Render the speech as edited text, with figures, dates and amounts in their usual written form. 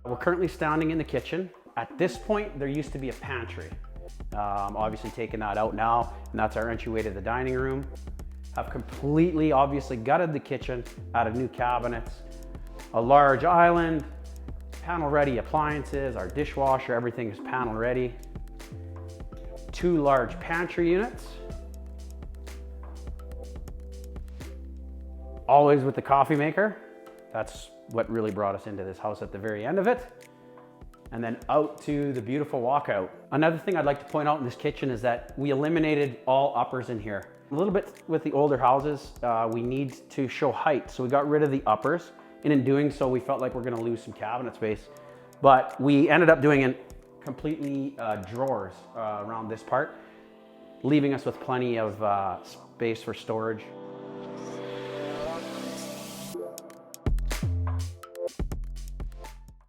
We're currently standing in the kitchen. At this point, there used to be a pantry. Obviously taking that out now, and that's our entryway to the dining room. I've completely, obviously gutted the kitchen, added new cabinets, a large island, panel ready appliances, our dishwasher, everything is panel ready. 2 large pantry units. Always with the coffee maker. That's what really brought us into this house at the very end of it. And then out to the beautiful walkout. Another thing I'd like to point out in this kitchen is that we eliminated all uppers in here. A little bit with the older houses, we need to show height, so we got rid of the uppers. And in doing so, we felt like we're gonna lose some cabinet space. But we ended up doing it completely drawers around this part, leaving us with plenty of space for storage.